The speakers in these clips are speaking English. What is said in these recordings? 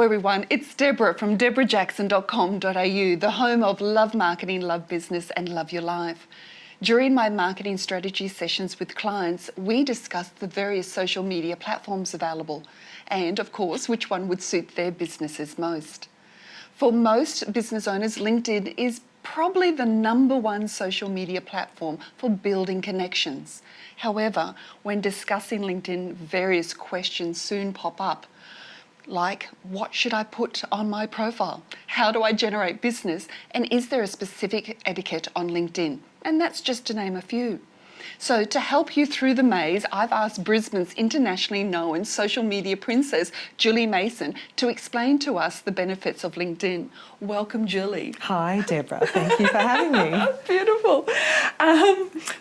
everyone, it's Deborah from deborahjackson.com.au, the home of Love Marketing, Love Business and Love Your Life. During my marketing strategy sessions with clients, we discuss the various social media platforms available and, of course, which one would suit their businesses most. For most business owners, LinkedIn is probably the #1 social media platform for building connections. However, when discussing LinkedIn, various questions soon pop up. Like, what should I put on my profile? How do I generate business? And is there a specific etiquette on LinkedIn? And that's just to name a few. So to help you through the maze, I've asked Brisbane's internationally known social media princess, Julie Mason, to explain to us the benefits of LinkedIn. Welcome, Julie. Hi, Deborah. Thank you for having me. Beautiful.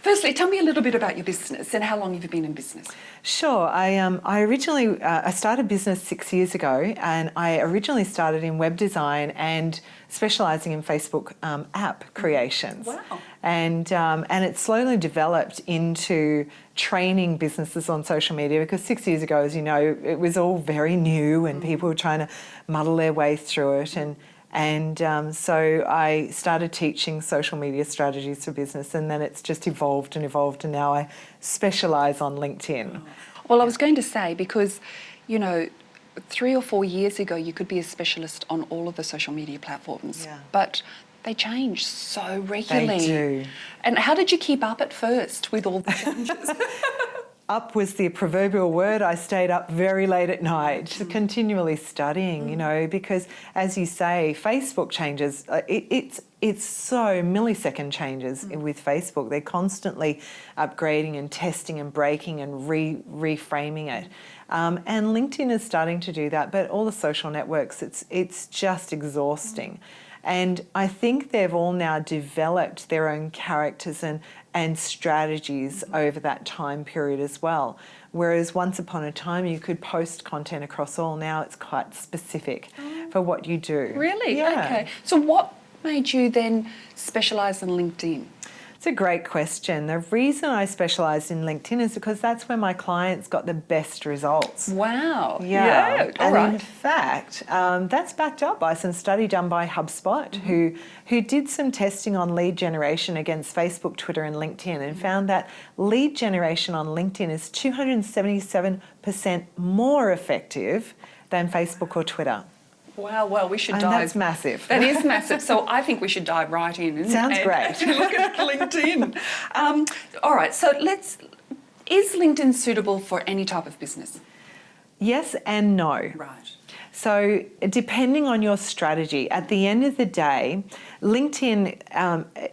Firstly, tell me a little bit about your business and how long you've been in business. Sure. I originally I started business 6 years ago, and I originally started in web design and specialising in Facebook app creations. Wow. And it slowly developed into training businesses on social media, because 6 years ago, as you know, it was all very new and people were trying to muddle their way through it. So I started teaching social media strategies for business, and then it's just evolved, and now I specialise on LinkedIn. Well, I was going to say, because, you know, 3 or 4 years ago, you could be a specialist on all of the social media platforms, but they change so regularly. They do. And how did you keep up at first with all the changes? Up was the proverbial word. I stayed up very late at night, continually studying, you know, because as you say, Facebook changes. It's so millisecond changes with Facebook. They're constantly upgrading and testing and breaking and reframing it. And LinkedIn is starting to do that, but all the social networks, it's just exhausting. And I think they've all now developed their own characters and strategies over that time period as well. Whereas once upon a time you could post content across all, now it's quite specific for what you do. Really? Yeah. Okay. So what made you then specialise in LinkedIn? It's a great question. The reason I specialised in LinkedIn is because that's where my clients got the best results. Wow. Yeah. All and right. in fact, that's backed up by some study done by HubSpot, who did some testing on lead generation against Facebook, Twitter and LinkedIn, and found that lead generation on LinkedIn is 277% more effective than Facebook or Twitter. Wow, well, we should And dive. that's massive. That is massive. So I think we should dive right in. Sounds great. And look at LinkedIn. All right, so is LinkedIn suitable for any type of business? Yes and no. Right. So depending on your strategy, at the end of the day, LinkedIn,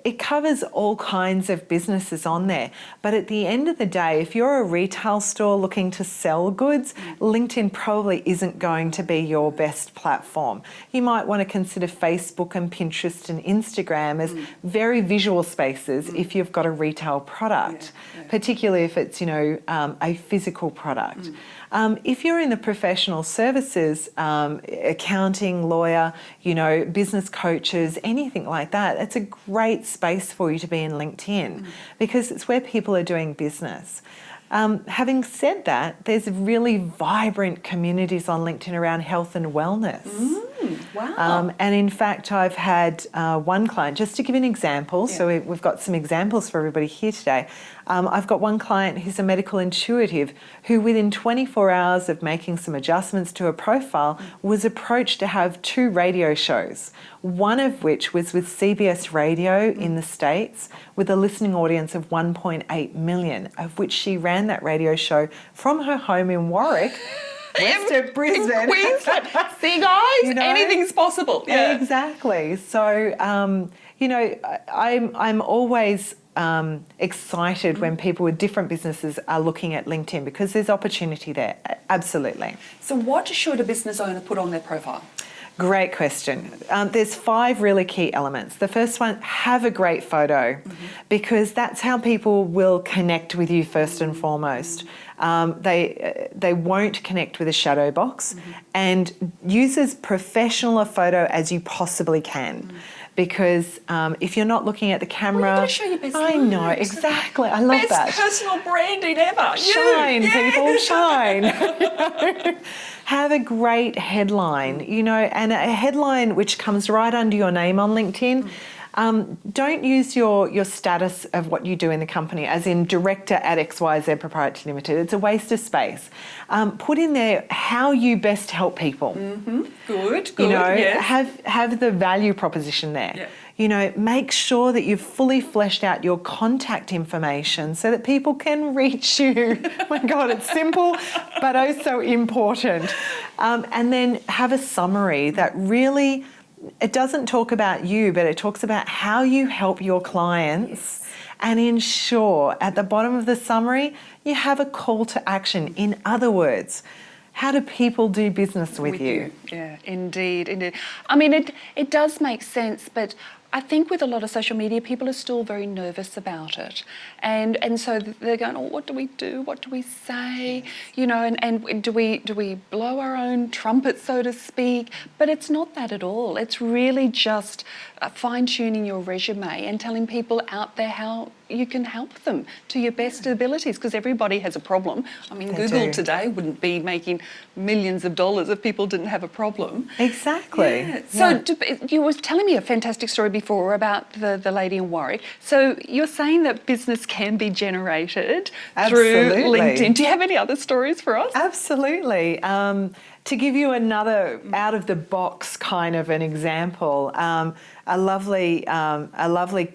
it covers all kinds of businesses on there. But at the end of the day, if you're a retail store looking to sell goods, LinkedIn probably isn't going to be your best platform. You might want to consider Facebook and Pinterest and Instagram as very visual spaces if you've got a retail product, particularly if it's, you know, a physical product. If you're in the professional services, accounting, lawyer, you know, business coaches, anything like that, it's a great space for you to be in LinkedIn because it's where people are doing business. Having said that, there's really vibrant communities on LinkedIn around health and wellness. Wow. And in fact, I've had one client, just to give an example, so we've got some examples for everybody here today. I've got one client who's a medical intuitive who within 24 hours of making some adjustments to a profile was approached to have 2 radio shows, one of which was with CBS Radio in the States with a listening audience of 1.8 million, of which she ran that radio show from her home in Warwick, west of Brisbane. Queensland. See, guys, You know? anything's possible. Yeah. Exactly. So, you know, I'm always excited when people with different businesses are looking at LinkedIn because there's opportunity there. Absolutely. So what should a business owner put on their profile? Great question. There's 5 really key elements. The first one, have a great photo because that's how people will connect with you first and foremost. They won't connect with a shadow box and use as professional a photo as you possibly can. because if you're not looking at the camera, you've got to show your best I know, lives. exactly. I love that. Best personal branding ever. Shine, Yeah. people, shine. Have a great headline, you know, and a headline which comes right under your name on LinkedIn. Don't use your status of what you do in the company, as in director at XYZ Proprietary Limited. It's a waste of space. Put in there how you best help people. Good, You know, yes. have the value proposition there. Yeah. You know, make sure that you've fully fleshed out your contact information so that people can reach you. My God, it's simple, but oh so important. And then have a summary that really, it doesn't talk about you, but it talks about how you help your clients, and ensure at the bottom of the summary you have a call to action. In other words, how do people do business with you? Yeah, indeed. I mean, it does make sense, but I think with a lot of social media, people are still very nervous about it. And so they're going, oh, what do we do? What do we say? You know, and do we blow our own trumpet, so to speak? But it's not that at all. It's really just fine-tuning your resume and telling people out there how you can help them to your best abilities, because everybody has a problem. I mean, They Google do. today wouldn't be making millions of dollars if people didn't have a problem. Exactly. Yeah. So you were telling me a fantastic story before about the lady in Warwick. So you're saying that business can be generated through Absolutely. LinkedIn. Do you have any other stories for us? Absolutely. To give you another out of the box kind of an example, a lovely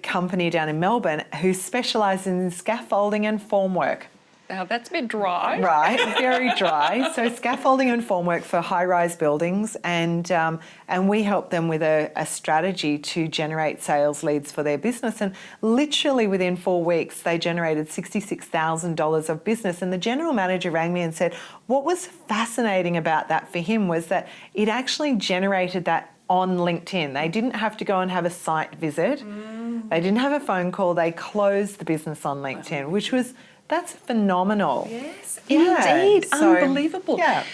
company down in Melbourne who specialises in scaffolding and formwork. Now that's a bit dry. Right, very dry. So scaffolding and formwork for high-rise buildings, and we help them with a strategy to generate sales leads for their business. And literally within 4 weeks, they generated $66,000 of business. And the general manager rang me and said, what was fascinating about that for him was that it actually generated that on LinkedIn. They didn't have to go and have a site visit. They didn't have a phone call. They closed the business on LinkedIn, which was, that's phenomenal. Yes, Yeah, indeed. so, Unbelievable. yeah.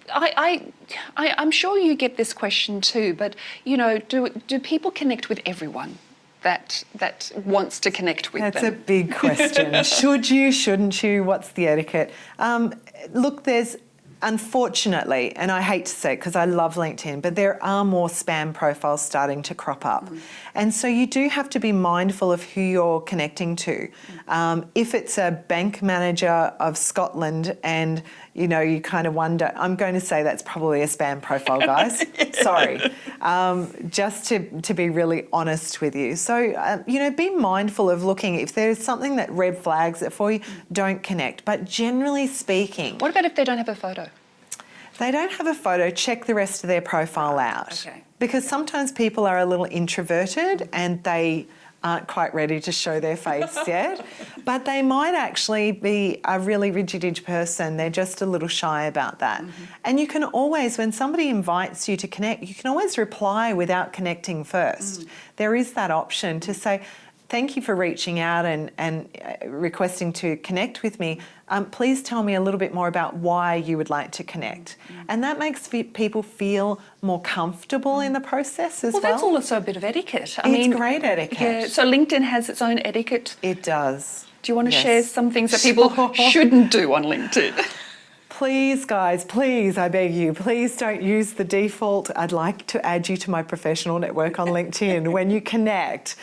I'm sure you get this question too, but you know, do people connect with everyone that wants to connect with That's them? a big question. Should you, shouldn't you? What's the etiquette? Look, there's, unfortunately, and I hate to say it because I love LinkedIn, but there are more spam profiles starting to crop up. And so you do have to be mindful of who you're connecting to. If it's a bank manager of Scotland and, you know, you kind of wonder, I'm going to say that's probably a spam profile, guys. Sorry. Just to be really honest with you. So, you know, be mindful of looking. If there's something that red flags it for you, don't connect. But generally speaking... What about if they don't have a photo? If they don't have a photo, check the rest of their profile out. Okay. Because sometimes people are a little introverted and they aren't quite ready to show their face yet, but they might actually be a really rigid person. They're just a little shy about that. And you can always, when somebody invites you to connect, you can always reply without connecting first. There is that option to say, thank you for reaching out and requesting to connect with me. Please tell me a little bit more about why you would like to connect. And that makes people feel more comfortable in the process as well. Well, that's also a bit of etiquette. I It's mean, great etiquette. Yeah, so LinkedIn has its own etiquette. It does. Do you want to Yes. share some things that people shouldn't do on LinkedIn? Please, guys, please, I beg you, please don't use the default. I'd like to add you to my professional network on LinkedIn when you connect.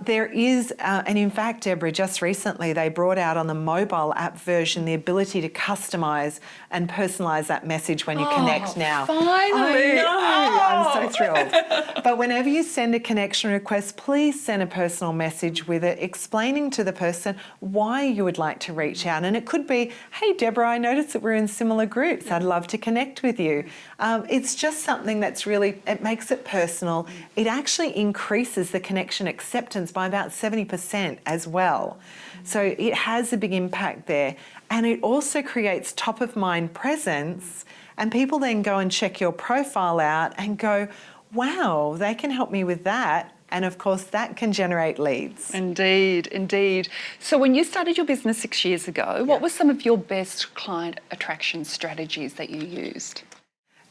There is, and in fact, Deborah, just recently they brought out on the mobile app version the ability to customise and personalise that message when you connect now. Finally! I know, Oh. I'm so thrilled. But whenever you send a connection request, please send a personal message with it explaining to the person why you would like to reach out. And it could be, hey, Deborah, I noticed that we're in similar groups. I'd love to connect with you. It's just something that's really, it makes it personal. It actually increases the connection acceptance by about 70% as well. So it has a big impact there. And it also creates top of mind presence, and people then go and check your profile out and go, wow, they can help me with that. And of course, that can generate leads. Indeed, indeed. So when you started your business 6 years ago, what were some of your best client attraction strategies that you used?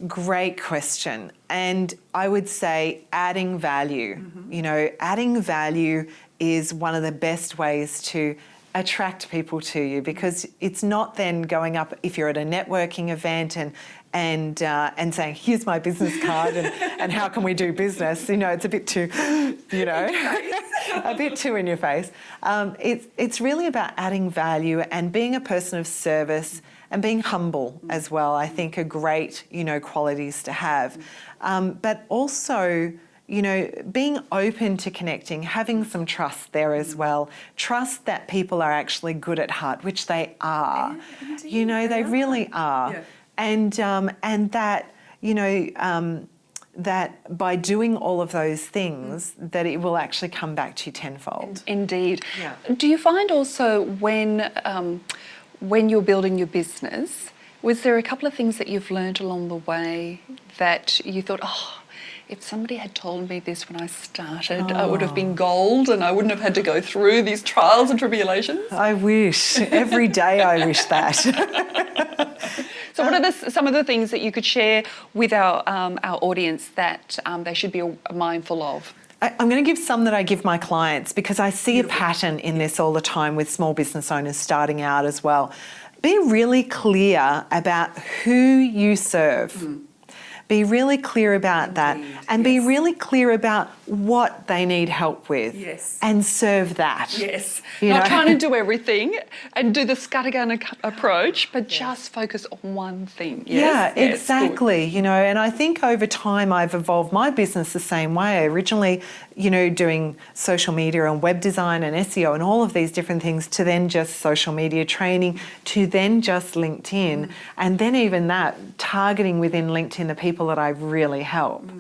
Great question. And I would say adding value. You know, adding value is one of the best ways to attract people to you, because it's not then going up if you're at a networking event and saying, here's my business card and how can we do business? You know, it's a bit too, you know, a bit too in your face. It's really about adding value and being a person of service and being humble as well, I think are great, you know, qualities to have. But also, you know, being open to connecting, having some trust there as well. Trust that people are actually good at heart, which they are. Yeah, you know, they really are. Yeah. And that, you know, that by doing all of those things, that it will actually come back to you tenfold. Indeed. Yeah. Do you find also when you're building your business, was there a couple of things that you've learned along the way that you thought, oh, if somebody had told me this when I started, I would have been gold and I wouldn't have had to go through these trials and tribulations? I wish. Every day I wish that. So what are some of the things that you could share with our audience that they should be mindful of? I'm going to give some that I give my clients, because I see a pattern in this all the time with small business owners starting out as well. Be really clear about who you serve. Be really clear about that, and be really clear about what they need help with. Yes. And serve that. Yes. You Not know? trying to do everything and do the scattergun approach, but just focus on one thing. Yes? Yeah, Yes, exactly. You know, and I think over time I've evolved my business the same way. Originally, you know, doing social media and web design and SEO and all of these different things, to then just social media training, to then just LinkedIn, and then even that, targeting within LinkedIn the people that I really help.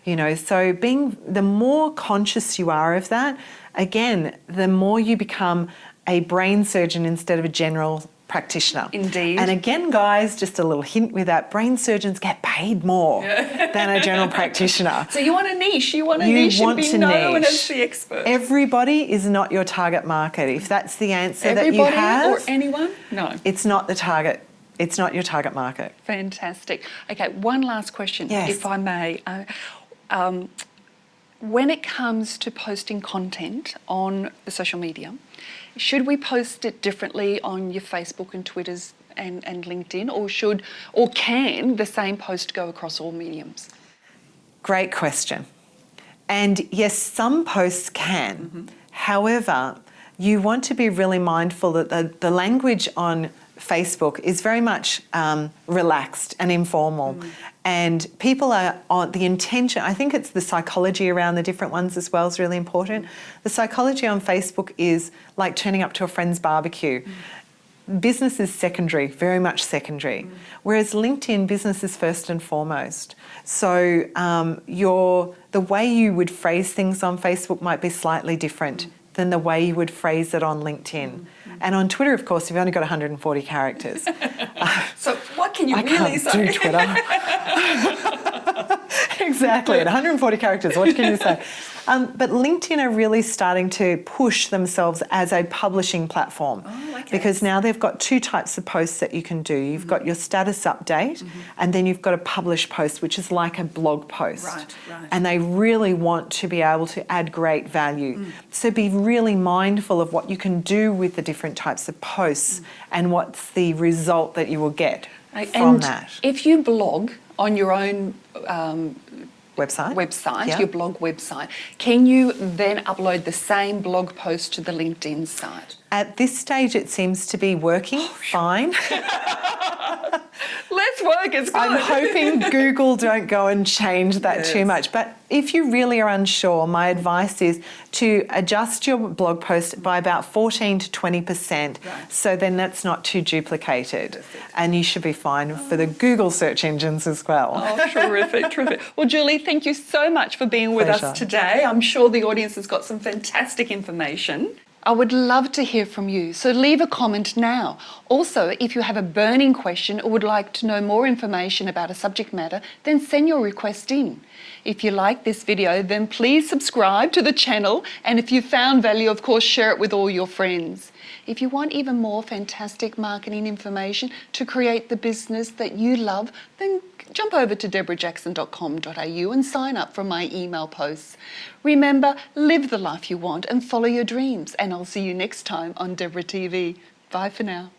You know, so the more conscious you are of that, again, the more you become a brain surgeon instead of a general practitioner. Indeed. And again, guys, just a little hint with that, brain surgeons get paid more than a general practitioner. So you want a niche, you want and be known as the expert. Everybody is not your target market. If that's the answer that you Everybody have, or anyone? No. it's not the target. It's not your target market. Fantastic. Okay, one last question, Yes. if I may. When it comes to posting content on the social media, should we post it differently on your Facebook and Twitters and LinkedIn, or can the same post go across all mediums? Great question. And yes, some posts can. However, you want to be really mindful that the language on Facebook is very much relaxed and informal. And people are on the intention, I think it's the psychology around the different ones as well is really important. The psychology on Facebook is like turning up to a friend's barbecue. Business is secondary, very much secondary. Whereas LinkedIn, business is first and foremost. So the way you would phrase things on Facebook might be slightly different than the way you would phrase it on LinkedIn. And on Twitter, of course, you've only got 140 characters. So what can you I really can't say? do Twitter. Exactly, at 140 characters, what can you say? But LinkedIn are really starting to push themselves as a publishing platform. Oh, okay. Because now they've got two types of posts that you can do. You've got your status update, and then you've got a published post, which is like a blog post. Right. And they really want to be able to add great value. So be really mindful of what you can do with the different types of posts and what's the result that you will get from that. If you blog on your own Website? Yeah. your blog website, can you then upload the same blog post to the LinkedIn site? At this stage, it seems to be working fine. Less work is good. I'm hoping Google don't go and change that too much. But if you really are unsure, my advice is to adjust your blog post by about 14 to 20%. So then that's not too duplicated. Perfect. And you should be fine for the Google search engines as well. Oh, terrific, terrific. Well, Julie, thank you so much for being with Pleasure. us today. I'm sure the audience has got some fantastic information. I would love to hear from you, so leave a comment now. Also, if you have a burning question or would like to know more information about a subject matter, then send your request in. If you like this video, then please subscribe to the channel, and if you found value, of course, share it with all your friends. If you want even more fantastic marketing information to create the business that you love, then jump over to deborahjackson.com.au and sign up for my email posts. Remember, live the life you want and follow your dreams. And I'll see you next time on Deborah TV. Bye for now.